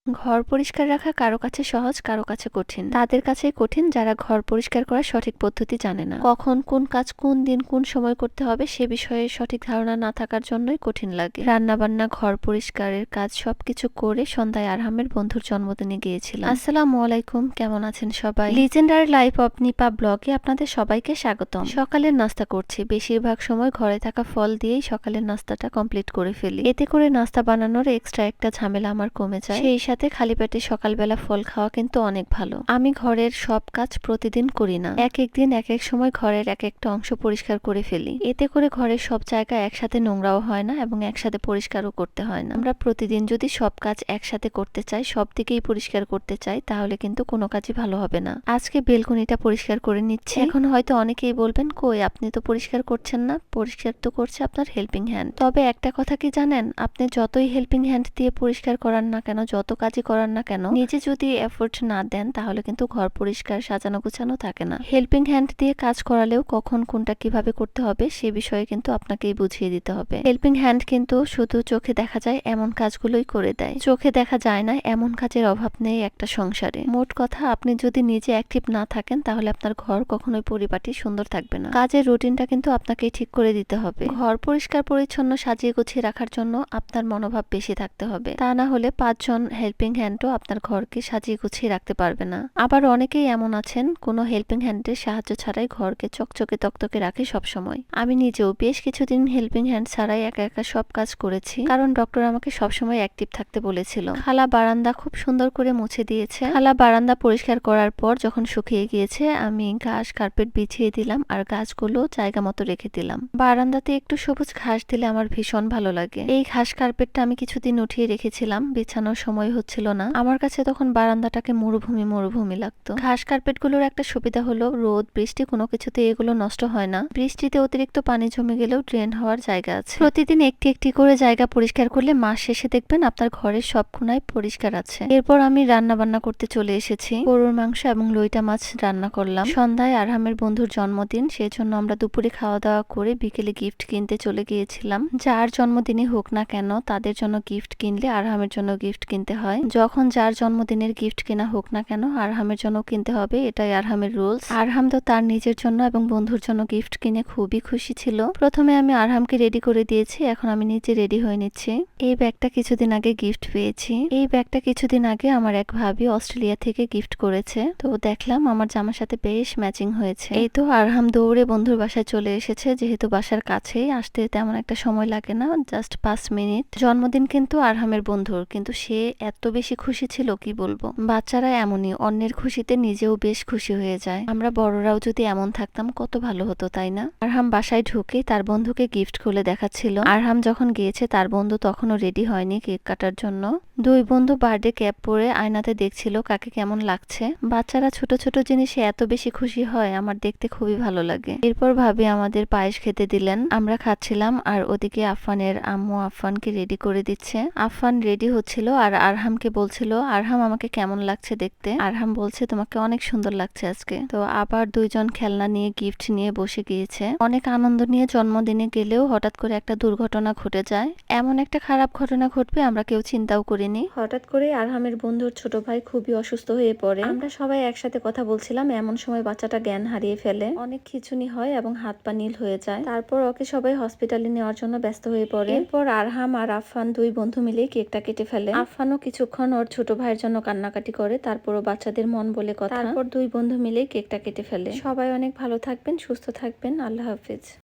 ঘর পরিষ্কার রাখা কারো কাছে সহজ, কারো কাছে কঠিন। তাদের কাছেই কঠিন যারা ঘর পরিষ্কার করার সঠিক পদ্ধতি জানে না। কখন কোন কাজ কোন দিন কোন সময় করতে হবে সে বিষয়ে সঠিক ধারণা না থাকার জন্যই কঠিন লাগে। রান্না বান্না, ঘর পরিষ্কারের কাজ সবকিছু করে সন্ধ্যায় আরহামের বন্ধুর জন্মদিনে গিয়েছিলাম। আসসালামু আলাইকুম, কেমন আছেন সবাই? লিজেন্ডারি লাইফ অফ নিপা ব্লগে আপনাদের সবাইকে স্বাগতম। সকালের নাস্তা করছি। বেশিরভাগ সময় ঘরে থাকা ফল দিয়েই সকালের নাস্তাটা কমপ্লিট করে ফেলি। এতে করে নাস্তা বানানোর এক্সট্রা একটা ঝামেলা আমার কমে যায়। সেই সাথে খালি পেটে সকালবেলা ফল খাওয়া কিন্তু অনেক ভালো। আমি ঘরের সব কাজ প্রতিদিন করি না, এক এক দিন এক এক সময় ঘরের এক একটা অংশ পরিষ্কার করে ফেলি। এতে করে ঘরের সব জায়গা একসাথে নোংরাও হয় না এবং একসাথে পরিষ্কারও করতে হয় না। আমরা প্রতিদিন যদি সব কাজ একসাথে করতে চাই, সব দিকেই পরিষ্কার করতে চাই, তাহলে কিন্তু কোনো কাজই ভালো হবে না। আজকে বেলকনিটা পরিষ্কার করে নিচ্ছি। এখন হয়তো অনেকেই বলবেন, কই আপনি তো পরিষ্কার করছেন না? পরিষ্কার তো করছে আপনার হেল্পিং হ্যান্ড। তবে একটা কথা কি জানেন, আপনি যতই হেল্পিং হ্যান্ড দিয়ে পরিষ্কার করান না কেন, যত কাজই করান না কেন, নিজে যদি এফোর্ট না দেন তাহলে কিন্তু ঘর পরিষ্কার সাজানো গুছানো থাকে না। হেল্পিং হ্যান্ড দিয়ে কাজ করালেও কখন কোনটা কিভাবে করতে হবে সে বিষয়ে কিন্তু আপনাকেই বুঝিয়ে দিতে হবে। হেল্পিং হ্যান্ড কিন্তু শুধু চোখে দেখা যায় এমন কাজগুলোই করে দেয়। চোখে দেখা যায় না এমন কাজের অভাব নেই একটা সংসারে। মোট কথা, আপনি যদি নিজে অ্যাক্টিভ না থাকেন তাহলে আপনার ঘর কখনোই পরিপাটি সুন্দর থাকবে না। কাজের রুটিনটা কিন্তু আপনাকেই ঠিক করে দিতে হবে। ঘর পরিষ্কার পরিচ্ছন্ন সাজিয়ে গুছিয়ে রাখার জন্য আপনার মনোভাব বেশি থাকতে হবে। তা না হলে 5 জন হেল্পিং হ্যান্ডও আপনার ঘরকে সাজিয়ে গুছিয়ে রাখতে পারবে না। আবার অনেকেই এমন আছেন কোনো হেল্পিং হ্যান্ডের সাহায্য ছাড়াই ঘরকে চকচকে তকতকে রাখে সব সময়। আমি নিজেও বেশ কিছুদিন হেল্পিং হ্যান্ড ছাড়াই একা একা সব কাজ করেছি, কারণ ডক্টর আমাকে সবসময় অ্যাক্টিভ থাকতে বলেছিল। খালা বারান্দা খুব সুন্দর করে মুছে দিয়েছে। খালা বারান্দা পরিষ্কার করার পর যখন শুকিয়ে গিয়েছে, আমি ঘাস কার্পেট বিছিয়ে দিলাম আর গাছগুলো জায়গা মতো রেখে দিলাম। বারান্দাতে একটু সবুজ ঘাস দিলে আমার ভীষণ ভালো লাগে। এই ঘাস কার্পেটটা আমি কিছুদিন উঠিয়ে রেখেছিলাম, বিছানোর সময় হচ্ছিল না। আমার কাছে তখন বারান্দাটাকে মরুভূমি মরুভূমি লাগতো। ঘাস কার্পেট গুলোর একটা সুবিধা হলো রোদ বৃষ্টি কোনো কিছুতে এগুলো নষ্ট হয় না। বৃষ্টিতে অতিরিক্ত পানি জমে গেলেও ড্রেন হওয়ার জায়গা আছে। প্রতিদিন একটি একটি করে জায়গা পরিষ্কার করলে মাস শেষে দেখবেন আপনার ঘরের সব কোণায় পরিষ্কার আছে। এরপর আমি রান্না বান্না করতে চলে এসেছি। গরুর মাংস এবং লইটা মাছ রান্না করলাম। সন্ধ্যায় আরহামের বন্ধুর জন্মদিন, সেই জন্য আমরা দুপুরে খাওয়া দাওয়া করে বিকেলে গিফট কিনতে চলে গিয়েছিলাম। যার জন্মদিনই হোক না কেন তাদের জন্য গিফট কিনলে আরহামের জন্য গিফট কিনতে হয়। যখন যার জন্মদিনের গিফট কেনা হোক না কেন আরহামের জন্য কিনতে হবে, এটাই আরহামের রুলস। আরহাম তো তার নিজের জন্য এবং বন্ধুর জন্য গিফট কিনে খুবই খুশি ছিল। প্রথমে আমি আরহামকে রেডি করে দিয়েছি, এখন আমি নিজে রেডি হয়ে নিচ্ছি। এই ব্যাগটা কিছুদিন আগে গিফট পেয়েছি। এই ব্যাগটা কিছুদিন আগে আমার এক ভাবি অস্ট্রেলিয়া থেকে গিফট করেছে, তো দেখলাম আমার জামার সাথে বেশ ম্যাচিং হয়েছে। এই তো আরহাম দৌড়ে বন্ধুর বাসায় চলে এসেছে, যেহেতু বাসার কাছেই, আসতে তেমন একটা সময় লাগে না, জাস্ট 5 মিনিট। জন্মদিন কিন্তু আরহামের বন্ধুর, কিন্তু সে এত বেশি খুশি ছিল কি বলবো। বাচ্চারা এমনই, অন্যের খুশিতে নিজেও বেশ খুশি হয়ে যায়। আমরা বড়রাও যদি এমন থাকতাম কত ভালো হতো, তাই না? আরহাম বাসায় ঢুকে তার বন্ধুকে গিফট খুলে দেখাচ্ছিল। আরহাম যখন গিয়েছে তার বন্ধু তখনও রেডি হয়নি কেক কাটার জন্য। দুই বন্ধু বার্থডে ক্যাপ পরে আয়নাতে দেখছিল কাকে কেমন লাগছে। বাচ্চারা ছোট ছোট জিনিসে এত বেশি খুশি হয়, আমার দেখতে খুবই ভালো লাগে। এরপর ভাবি আমাদের পায়েস খেতে দিলেন, আমরা খাচ্ছিলাম আর ওদিকে আফফানের আম্মু আফফানকে রেডি করে দিচ্ছে। আফফান রেডি হচ্ছিল আর আরহামকে বলছিল, আরহাম আমাকে কেমন লাগছে দেখতে? আরহাম বলছে, তোমাকে অনেক সুন্দর লাগছে আজকে। তো আবার দুইজন খেলনা নিয়ে গিফট নিয়ে বসে গিয়েছে। অনেক আনন্দ নিয়ে জন্মদিনে গেলেও হঠাৎ করে একটা দুর্ঘটনা ঘটে যায়। এমন একটা খারাপ ঘটনা ঘটবে আমরা কেউ চিন্তাও করিনি। হঠাৎ করে আরহামের বন্ধুর ছোট ভাই খুবই অসুস্থ হয়ে পড়ে। আমরা সবাই একসাথে কথা বলছিলাম, এমন সময় বাচ্চাটা জ্ঞান হারিয়ে ফেলে, অনেক খিঁচুনি হয় এবং হাত পা নীল হয়ে যায়। তারপর ওকে সবাই হসপিটালে নেওয়ার জন্য ব্যস্ত হয়ে পড়ে। এরপর আরহাম আর আফফান দুই বন্ধু মিলে কেকটা কেটে ফেলে। আফফানও কিছুক্ষণ ওর ছোট ভাইয়ের জন্য কান্নাকাটি করে, তারপরও বাচ্চাদের মন বলে কথা। তারপর দুই বন্ধু মিলে কেকটা কেটে ফেলে। সবাই অনেক ভালো থাকবেন, সুস্থ থাকবেন, আল্লাহ হাফিজ।